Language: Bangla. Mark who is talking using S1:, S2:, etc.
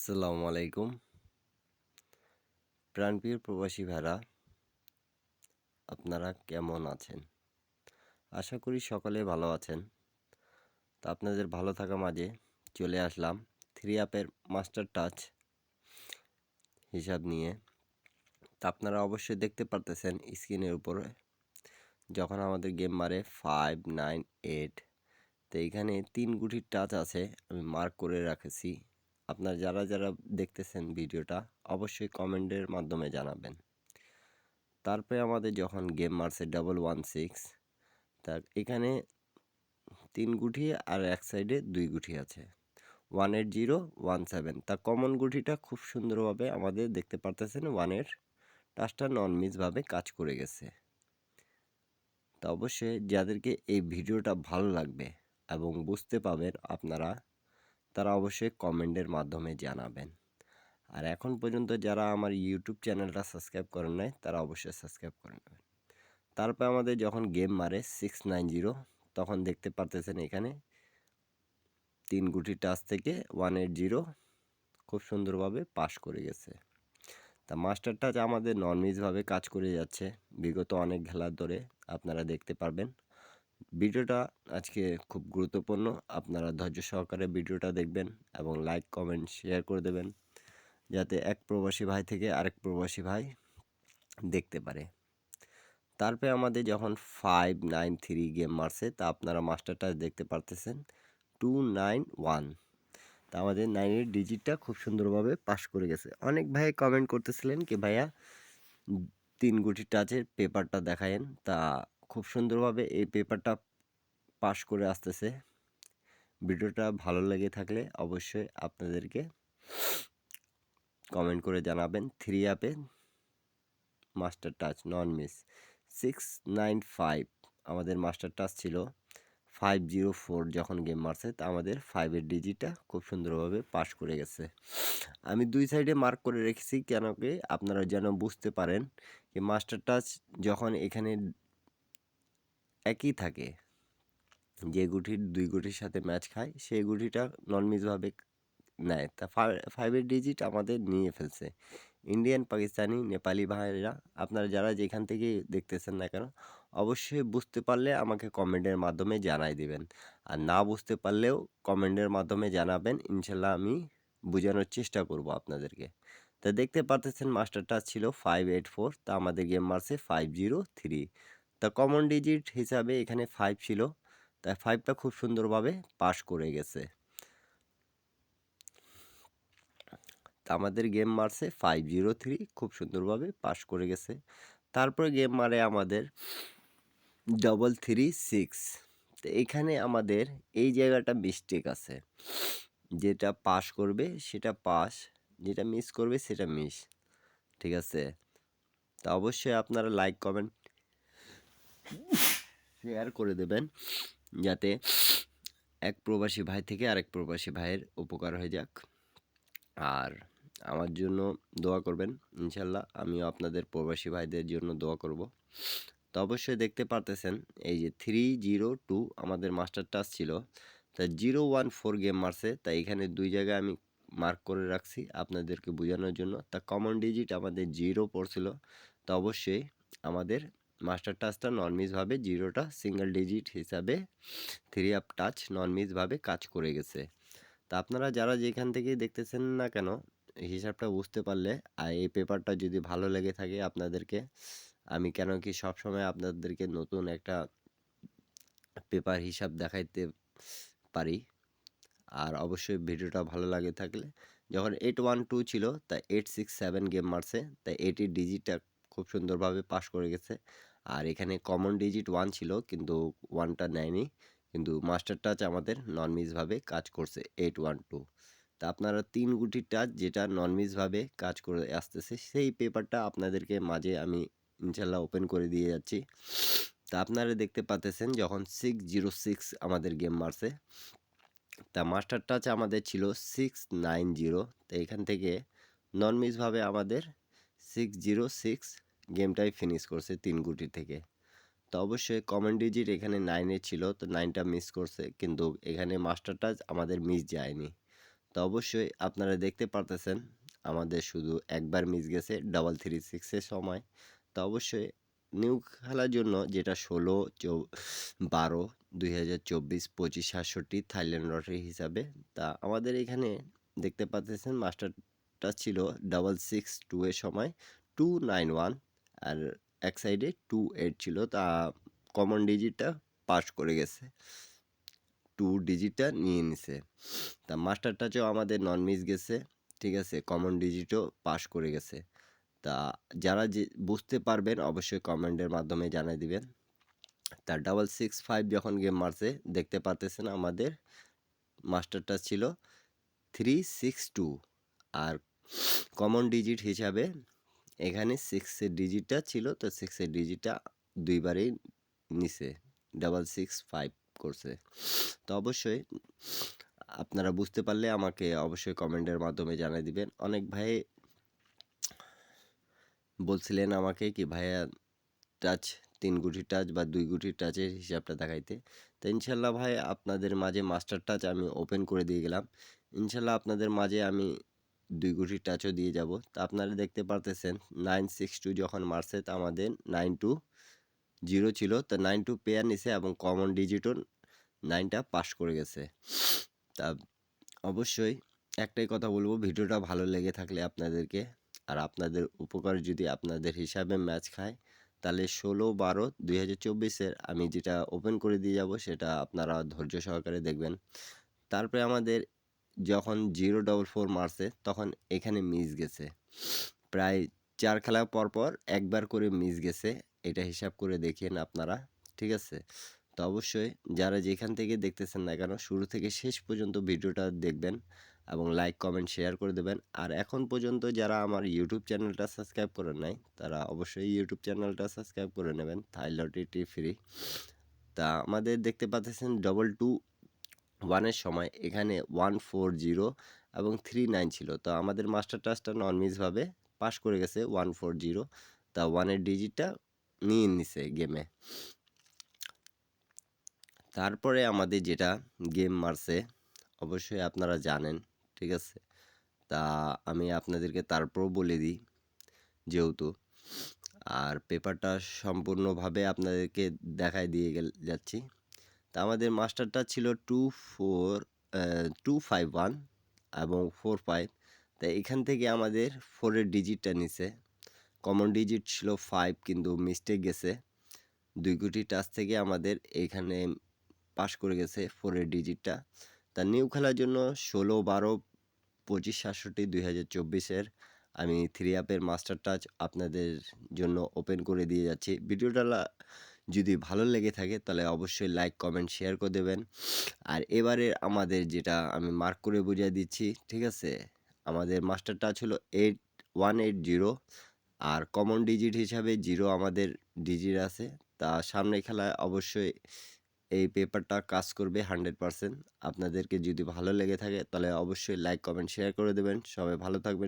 S1: আসসালামু আলাইকুম। প্রাণপ্রিয় প্রবাসী ভাইরা, আপনারা কেমন আছেন? আশা করি সকলে ভালো আছেন। তো আপনাদের ভালো থাকা মাঝে চলে আসলাম থ্রি অ্যাপের মাস্টার টাচ হিসাব নিয়ে। তা আপনারা অবশ্যই দেখতে পারতেছেন স্ক্রিনের উপরে যখন আমাদের গেম মারে 5, 9, 8, তো এইখানে 3 গুটির টাচ আছে, আমি মার্ক করে রাখেছি। আপনারা যারা যারা দেখতেছেন ভিডিওটা অবশ্যই কমেন্টের মাধ্যমে জানাবেন। তারপরে আমাদের যখন গেম মারছে 116, তা এখানে 3 গুটি আর এক সাইডে 2 গুটি আছে 18017। তা কমন গুটিটা খুব সুন্দরভাবে আমাদের দেখতে পারতেছেন 1-এর টাচটা নন মিসভাবে কাজ করে গেছে। তা অবশ্যই যাদেরকে এই ভিডিওটা ভালো লাগবে এবং বুঝতে পাবেন আপনারা, তারা অবশ্যই কমেন্টের মাধ্যমে জানাবেন। আর এখন পর্যন্ত যারা আমার ইউটিউব চ্যানেলটা সাবস্ক্রাইব করেন নাই তারা অবশ্যই সাবস্ক্রাইব করে নেবেন। তারপর আমাদের যখন গেম মারে 690, তখন দেখতে পারতেছেন এখানে 3 গুটি টাচ থেকে 180 খুব সুন্দরভাবে পাস করে গেছে। তা মাস্টার টাচ আমাদের নন মিসভাবে কাজ করে যাচ্ছে বিগত অনেক খেলা ধরে, আপনারা দেখতে পারবেন। ভিডিওটা আজকে খুব গুরুত্বপূর্ণ, আপনারা ধৈর্য সহকারে ভিডিওটা দেখবেন এবং লাইক কমেন্ট শেয়ার করে দেবেন, যাতে এক প্রবাসী ভাই থেকে আরেক প্রবাসী ভাই দেখতে পারে। তারপরে আমাদের যখন 593 গেম মারছে, তা আপনারা মাস্টার টাচ দেখতে পারতেছেন 291। তা আমাদের 9-এর ডিজিটটা খুব সুন্দরভাবে পাস করে গেছে। অনেক ভাই কমেন্ট করতেছিলেন কি ভাইয়া 3 গুটি টাচের পেপারটা দেখায়েন। তা খুব সুন্দরভাবে এই পেপারটা পাস করে আসতেছে। ভিডিওটা ভালো লেগে থাকলে অবশ্যই আপনাদেরকে কমেন্ট করে জানাবেন। থ্রি অ্যাপে মাস্টার টাচ নন মিস 695 আমাদের মাস্টার টাচ ছিল 504 যখন গেম মারছে, তা আমাদের 5-এর ডিজিটটা খুব সুন্দরভাবে পাস করে গেছে। আমি দুই সাইডে মার্ক করে রেখেছি কেন কি আপনারা যেন বুঝতে পারেন যে মাস্টার টাচ যখন এখানে একই থাকে, যে গুটির 2 গুটির সাথে ম্যাচ খায় সেই গুটিটা নন মিসভাবে নেয়। তা 5-এর ডিজিট আমাদের নিয়ে ফেলছে। ইন্ডিয়ান, পাকিস্তানি, নেপালি ভাইরা আপনারা যারা যেখান থেকে দেখতেছেন না কেন অবশ্যই বুঝতে পারলে আমাকে কমেন্টের মাধ্যমে জানাই দিবেন। আর না বুঝতে পারলেও কমেন্টের মাধ্যমে জানাবেন, ইনশাল্লাহ আমি বোঝানোর চেষ্টা করব আপনাদেরকে। তা দেখতে পারতেছেন মাস্টার টাচ ছিল 584, তা আমাদের গেম মারছে 503। তা কমন ডিজিট হিসাবে এখানে 5 ছিল, তাই 5টা খুব সুন্দরভাবে পাস করে গেছে। তা আমাদের গেম মারছে 503, খুব সুন্দরভাবে পাস করে গেছে। তারপরে গেম মারে আমাদের 336। তো এখানে আমাদের এই জায়গাটা মিস্টেক আছে, যেটা পাস করবে সেটা পাস, যেটা মিস করবে সেটা মিস। ঠিক আছে, তা অবশ্যই আপনারা লাইক কমেন্ট শেয়ার করে দেবেন, যাতে এক প্রবাসী ভাই থেকে আরেক প্রবাসী ভাইয়ের উপকার হয়ে যাক। আর আমার জন্য দোয়া করবেন, ইনশাল্লাহ আমিও আপনাদের প্রবাসী ভাইদের জন্য দোয়া করব। তো অবশ্যই দেখতে পারতেছেন এই যে 302 আমাদের মাস্টার টাচ ছিল, তা 014 গেম মারছে, তাই এখানে দুই জায়গায় আমি মার্ক করে রাখছি আপনাদেরকে বোঝানোর জন্য। তা কমন ডিজিট আমাদের 0 পড়ছিল, তো অবশ্যই আমাদের মাস্টার টাচটা নন মিসভাবে 0টা সিঙ্গেল ডিজিট হিসাবে থ্রি আপ টাচ নন মিসভাবে কাজ করে গেছে। তা আপনারা যারা যেখান থেকেই দেখতেছেন না কেন হিসাবটা বুঝতে পারলে, আর এই পেপারটা যদি ভালো লেগে থাকে আপনাদেরকে, আমি কেন কি সবসময় আপনাদেরকে নতুন একটা পেপার হিসাব দেখাইতে পারি। আর অবশ্যই ভিডিওটা ভালো লাগে থাকলে, যখন 812 ছিল তাই 867 গেম মারছে, তাই 80 ডিজিটটা খুব সুন্দরভাবে পাস করে গেছে। আর এখানে কমন ডিজিট 1 ছিল কিন্তু 1টা নেয়নি, কিন্তু মাস্টার টাচ আমাদের নন মিসভাবে কাজ করছে 812। তা আপনারা 3 গুটির টাচ যেটা নন মিসভাবে কাজ করে আসতেছে সেই পেপারটা আপনাদেরকে মাঝে আমি ইনশাল্লাহ ওপেন করে দিয়ে যাচ্ছি। তা আপনারা দেখতে পাচ্ছেন যখন 606 আমাদের গেম মারছে, তা মাস্টার টাচ আমাদের ছিল 690। তো এখান থেকে নন মিসভাবে আমাদের 606 গেমটাই ফিনিশ করছে 3 গুটি থেকে। তো অবশ্যই কমন ডিজিট এখানে 9-এ ছিল, তো 9টা মিস করছে, কিন্তু এখানে মাস্টার টাচ আমাদের মিস যায়নি। তো অবশ্যই আপনারা দেখতে পারতেছেন আমাদের শুধু একবার মিস গেছে 336 এর সময়। তো অবশ্যই নিউ খেলার জন্য যেটা ১৬, ১২, ২০২৪, ২৫, ৬৭ থাইল্যান্ড লটারি হিসাবে। তা আমাদের এখানে দেখতে পাচ্তেছেন মাস্টারটা ছিল 662 এর সময় 291 আর এক সাইডে 28 ছিল। তা কমন ডিজিটটা পাস করে গেছে। 2 ডিজিটটা নিয়ে নিছে। তা মাস্টার টাচও আমাদের নন মিস গেছে। ঠিক আছে? কমন ডিজিটও পাস করে গেছে। তা যারা যে বুঝতে পারবেন অবশ্যই কমেন্টের মাধ্যমে জানাই দিবেন। তা 665 যখন গেম মারছে দেখতে পারতেছেন আমাদের মাস্টারটা ছিল 362 আর কমন ডিজিট হিসাবে এখানে 6 এর ডিজিটটা ছিল। তো 6 এর ডিজিটটা দুইবারেই নিছে। 665 করছে। তো অবশ্যই আপনারা বুঝতে পারলে আমাকে অবশ্যই কমেন্টের মাধ্যমে জানিয়ে দিবেন। অনেক ভাই বলছিলেন আমাকে কি ভাইয়া টাচ ৩ গুটি টাচ বা ২ গুটি টাচের হিসাবটা দেখাইতে। তো ইনশাল্লাহ ভাই আপনাদের মাঝে মাস্টার টাচ আমি ওপেন করে দিয়ে গেলাম। ইনশাল্লাহ আপনাদের মাঝে আমি ২ গুটি টাচও দিয়ে যাব। তো আপনারা দেখতে পারতেছেন 962 যখন মারছে তা আমাদের 920 ছিল। তো 92 পেয়ার নিছে এবং কমন ডিজিটও 9টা পাস করে গেছে। তা অবশ্যই একটাই কথা বলবো, ভিডিওটা ভালো লেগে থাকলে আপনাদেরকে আর আপনাদের উপকার যদি আপনাদের হিসাবে ম্যাচ খায় তাহলে ১৬/১২/২০২৪ আমি যেটা ওপেন করে দিয়ে যাব সেটা আপনারা ধৈর্য সহকারে দেখবেন। তারপরে আমাদের যখন 044 মারছে তখন এখানে মিস গেছে। প্রায় ৪ খেলা পরপর একবার করে মিস গেছে। এটা হিসাব করে দেখেন আপনারা। ঠিক আছে? তো অবশ্যই যারা যেখান থেকে দেখতেছেন না কেন শুরু থেকে শেষ পর্যন্ত ভিডিওটা দেখবেন এবং লাইক, কমেন্ট, শেয়ার করে দেবেন। আর এখন পর্যন্ত যারা আমার ইউটিউব চ্যানেলটা সাবস্ক্রাইব করেন নাই তারা অবশ্যই ইউটিউব চ্যানেলটা সাবস্ক্রাইব করে নেবেন। থাই লটারি ফ্রি। তা আমাদের দেখতে পাচ্ছেন 221 এর সময় এখানে 140 এবং 39 ছিল। তো আমাদের মাস্টার টাচটা নন মিসভাবে পাস করে গেছে 140। তা 1 এর ডিজিটটা নিয়ে নিছে গেমে। তারপরে আমাদের যেটা গেম মারছে অবশ্যই আপনারা জানেন। ঠিক আছে? তা আমি আপনাদেরকে তারপরও বলে দিই যেহেতু আর পেপারটা সম্পূর্ণভাবে আপনাদেরকে দেখায় দিয়ে যাচ্ছি। তা আমাদের মাস্টারটা ছিল 251 এবং 45। তাই এখান থেকে আমাদের 4 এর ডিজিটটা নিছে। কমন ডিজিট ছিল 5 কিন্তু মিস্টেক গেছে। ২ কোটি টাচ থেকে আমাদের এইখানে পাস করে গেছে 4 এর ডিজিটটা। তা নিউ খেলার জন্য ১৬, ১২, ২৫, ৬৭, ২০২৪ এর আমি 3 অ্যাপের মাস্টার টাচ আপনাদের জন্য ওপেন করে দিয়ে যাচ্ছি। ভিডিওটা যদি ভালো লেগে থাকে তাহলে অবশ্যই লাইক, কমেন্ট, শেয়ার করে দেবেন। আর এবারে আমাদের যেটা আমি মার্ক করে বুঝিয়ে দিচ্ছি। ঠিক আছে? আমাদের মাস্টার টাচ হলো 180 আর কমন ডিজিট হিসাবে 0 আমাদের ডিজিট আছে। তা সামনের খেলায় অবশ্যই এই পেপারটা কাজ করবে 100%। আপনাদেরকে যদি ভালো লেগে থাকে তাহলে অবশ্যই লাইক, কমেন্ট, শেয়ার করে দেবেন। সবাই ভালো থাকবেন।